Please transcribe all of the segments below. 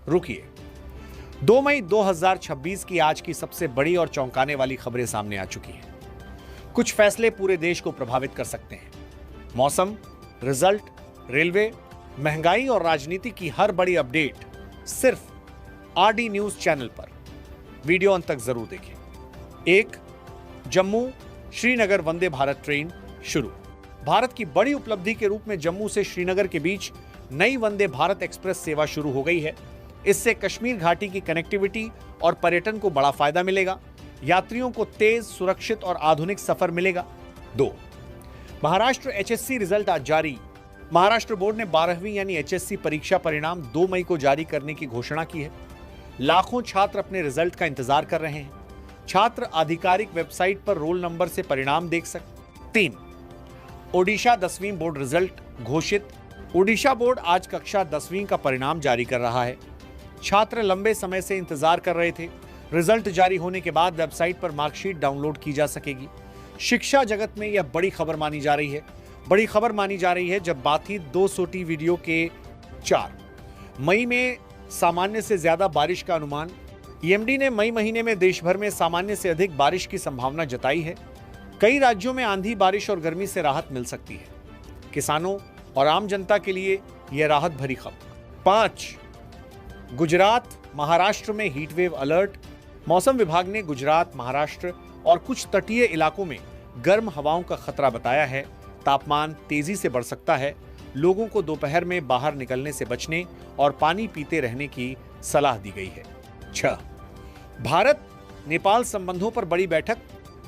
रुकिए, 2 मई 2026 की आज की सबसे बड़ी और चौंकाने वाली खबरें सामने आ चुकी हैं। कुछ फैसले पूरे देश को प्रभावित कर सकते हैं। मौसम, रिजल्ट, रेलवे, महंगाई और राजनीति की हर बड़ी अपडेट सिर्फ आरडी न्यूज चैनल पर। वीडियो अंत तक जरूर देखें। 1. जम्मू श्रीनगर वंदे भारत ट्रेन शुरू। भारत की बड़ी उपलब्धि के रूप में जम्मू से श्रीनगर के बीच नई वंदे भारत एक्सप्रेस सेवा शुरू हो गई है। इससे कश्मीर घाटी की कनेक्टिविटी और पर्यटन को बड़ा फायदा मिलेगा। यात्रियों को तेज, सुरक्षित और आधुनिक सफर मिलेगा। 2. महाराष्ट्र एचएससी रिजल्ट आज जारी। महाराष्ट्र बोर्ड ने 12वीं यानी एचएससी परीक्षा परिणाम 2 मई को जारी करने की घोषणा की है। लाखों छात्र अपने रिजल्ट का इंतजार कर रहे हैं। छात्र आधिकारिक वेबसाइट पर रोल नंबर से परिणाम देख सकते। 3. ओडिशा 10वीं बोर्ड रिजल्ट घोषित। ओडिशा बोर्ड आज कक्षा 10वीं का परिणाम जारी कर रहा है। छात्र लंबे समय से इंतजार कर रहे थे। रिजल्ट जारी होने के बाद वेबसाइट पर मार्कशीट डाउनलोड की जा सकेगी। शिक्षा जगत में यह बड़ी खबर मानी जा रही है। बड़ी खबर मानी जा रही है जब बात थी 200 वीडियो के। 4. मई में सामान्य से ज्यादा बारिश का अनुमान। ईएमडी ने मई महीने में देश भर में सामान्य से अधिक बारिश की संभावना जताई है। कई राज्यों में आंधी, बारिश और गर्मी से राहत मिल सकती है। किसानों और आम जनता के लिए यह राहत भरी खबर। 5. गुजरात, महाराष्ट्र में हीटवेव अलर्ट। मौसम विभाग ने गुजरात, महाराष्ट्र और कुछ तटीय इलाकों में गर्म हवाओं का खतरा बताया है। तापमान तेजी से बढ़ सकता है। लोगों को दोपहर में बाहर निकलने से बचने और पानी पीते रहने की सलाह दी गई है। 6. भारत नेपाल संबंधों पर बड़ी बैठक।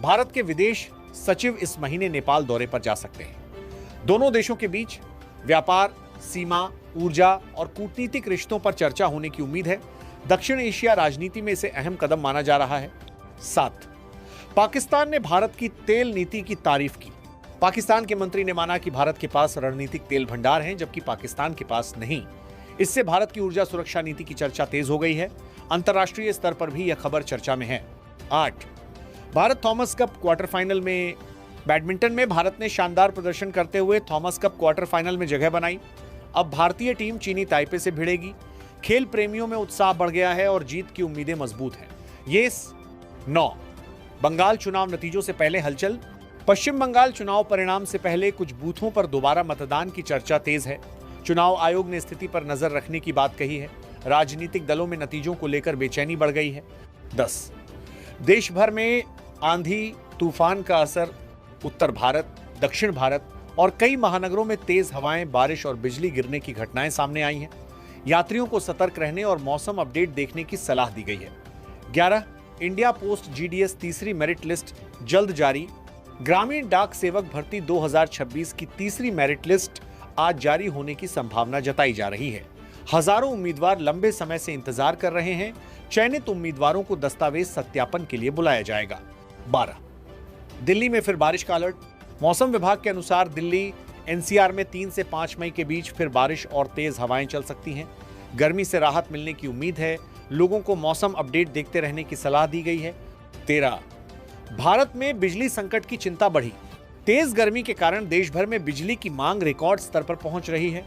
भारत के विदेश सचिव इस महीने नेपाल दौरे पर जा सकते हैं। दोनों देशों के बीच व्यापार, सीमा, ऊर्जा और कूटनीतिक रिश्तों पर चर्चा होने की उम्मीद है। दक्षिण एशिया राजनीति में इसे अहम कदम माना जा रहा है। 7. पाकिस्तान ने भारत की तेल नीति की तारीफ की। पाकिस्तान के मंत्री ने माना कि भारत के पास रणनीतिक तेल भंडार हैं, जबकि पाकिस्तान के पास नहीं। इससे भारत की ऊर्जा सुरक्षा नीति की चर्चा तेज हो गई है। अंतर्राष्ट्रीय स्तर पर भी यह खबर चर्चा में है। 8. Bharat Thomas cup quarter final में। बैडमिंटन में भारत ने शानदार प्रदर्शन करते हुए थॉमस कप क्वार्टर फाइनल में जगह बनाई। अब भारतीय टीम चीनी ताइपे से भिड़ेगी। खेल प्रेमियों में उत्साह बढ़ गया है और जीत की उम्मीदें मजबूत हैं। 9. बंगाल चुनाव नतीजों से पहले हलचल। पश्चिम बंगाल चुनाव परिणाम से पहले कुछ बूथों पर दोबारा मतदान की चर्चा तेज है। चुनाव आयोग ने स्थिति पर नजर रखने की बात कही है। राजनीतिक दलों में नतीजों को लेकर बेचैनी बढ़ गई है। 10. देश भर में आंधी तूफान का असर। उत्तर भारत, दक्षिण भारत और कई महानगरों में तेज हवाएं, बारिश और बिजली गिरने की घटनाएं सामने आई हैं। यात्रियों को सतर्क रहने और मौसम अपडेट देखने की सलाह दी गई है। 11. इंडिया पोस्ट जीडीएस तीसरी मेरिट लिस्ट जल्द जारी। ग्रामीण डाक सेवक भर्ती 2026 की तीसरी मेरिट लिस्ट आज जारी होने की संभावना जताई जा रही है। हजारों उम्मीदवार लंबे समय से इंतजार कर रहे हैं। चयनित उम्मीदवारों को दस्तावेज सत्यापन के लिए बुलाया जाएगा। 12. दिल्ली में फिर बारिश का अलर्ट। मौसम विभाग के अनुसार दिल्ली एनसीआर में 3 से 5 मई के बीच फिर बारिश और तेज हवाएं चल सकती हैं। गर्मी से राहत मिलने की उम्मीद है। लोगों को मौसम अपडेट देखते रहने की सलाह दी गई है। 13. भारत में बिजली संकट की चिंता बढ़ी। तेज गर्मी के कारण देश भर में बिजली की मांग रिकॉर्ड स्तर पर पहुंच रही है।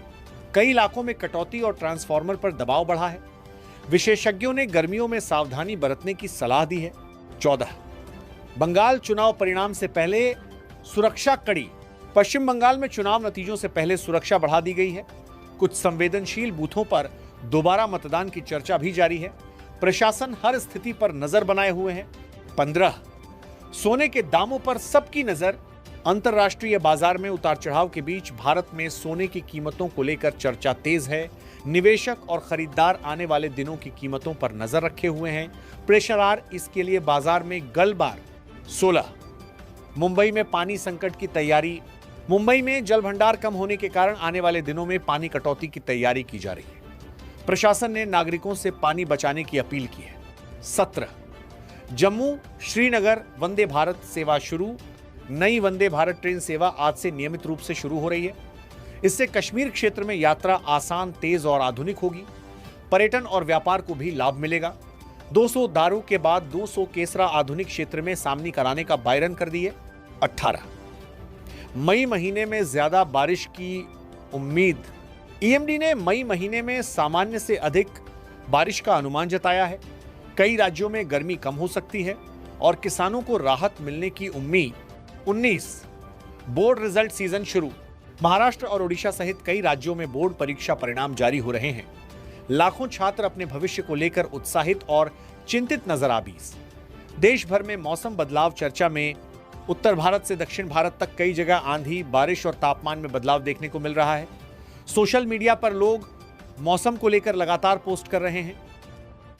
कई इलाकों में कटौती और ट्रांसफार्मर पर दबाव बढ़ा है। विशेषज्ञों ने गर्मियों में सावधानी बरतने की सलाह दी है। 14. बंगाल चुनाव परिणाम से पहले सुरक्षा कड़ी। पश्चिम बंगाल में चुनाव नतीजों से पहले सुरक्षा बढ़ा दी गई है। कुछ संवेदनशील बूथों पर दोबारा मतदान की चर्चा भी जारी है। प्रशासन हर स्थिति पर नजर बनाए हुए है। 15. सोने के दामों पर सबकी नजर। अंतर्राष्ट्रीय बाजार में उतार चढ़ाव के बीच भारत में सोने की कीमतों को लेकर चर्चा तेज है। निवेशक और खरीदार आने वाले दिनों की कीमतों पर नजर रखे हुए हैं। प्रेशरार इसके लिए बाजार में गलबार। 16. मुंबई में पानी संकट की तैयारी। मुंबई में जल भंडार कम होने के कारण आने वाले दिनों में पानी कटौती की तैयारी की जा रही है। प्रशासन ने नागरिकों से पानी बचाने की अपील की है। 17. जम्मू श्रीनगर वंदे भारत सेवा शुरू। नई वंदे भारत ट्रेन सेवा आज से नियमित रूप से शुरू हो रही है। इससे कश्मीर क्षेत्र में यात्रा आसान, तेज और आधुनिक होगी। पर्यटन और व्यापार को भी लाभ मिलेगा। 200 दारू के बाद 200 केसरा आधुनिक क्षेत्र में सामनी कराने का बायरन कर दिए। 18. मई महीने में ज्यादा बारिश की उम्मीद। ईएमडी ने मई महीने में सामान्य से अधिक बारिश का अनुमान जताया है। कई राज्यों में गर्मी कम हो सकती है और किसानों को राहत मिलने की उम्मीद। 19 बोर्ड रिजल्ट सीजन शुरू। महाराष्ट्र और ओडिशा सहित कई राज्यों में बोर्ड परीक्षा परिणाम जारी हो रहे हैं। लाखों छात्र अपने भविष्य को लेकर उत्साहित और चिंतित नजर आबीज। देश भर में मौसम बदलाव चर्चा में। उत्तर भारत से दक्षिण भारत तक कई जगह आंधी, बारिश और तापमान में बदलाव देखने को मिल रहा है। सोशल मीडिया पर लोग मौसम को लेकर लगातार पोस्ट कर रहे हैं।